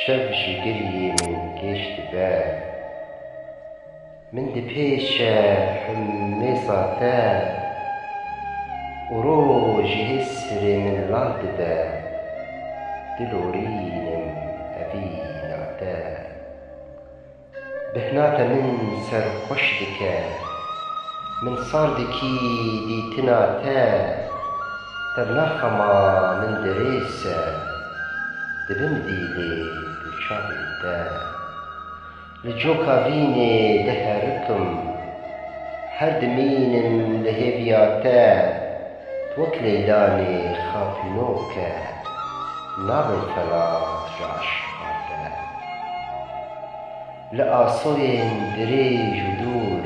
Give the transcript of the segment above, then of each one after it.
شەو ژگری من گەیشتە بەر من دپێشە حمێساتە و ڕۆژی هێسرێ من لاڵ دەدە دلۆرینم ئەڤی ناتە بهناتە من سەرخۆش دکە من ساردێکی دیتناتە دەرناخەما من دەرێسە دەبم دیلێ دووچاوێتە لە جۆکاڤینێ دەهەرکم هەر دمینم لە هێڤیاتە وەک لەیلانێ خاپینۆکە نابم فەلات ژە عەشقاتە لە ئاسۆیên درێژ و دوور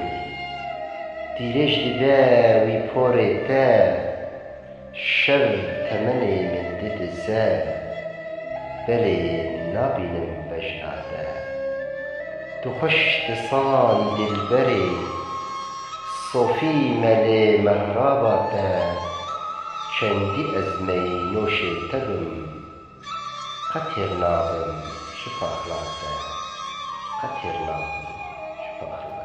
دیرێژ دبە وی پۆرێتە شەو تەمەنێ من ددزە بەلێ نابینم بەژناتە تو خۆش دسانی دلبەرێ سۆفی مەلێ مەهراباتە چەندی ئەزمەی نۆشێتە بم قەت تێر نابم ژە پاخلاتە قەت تێر نابم ژە پاخلاتە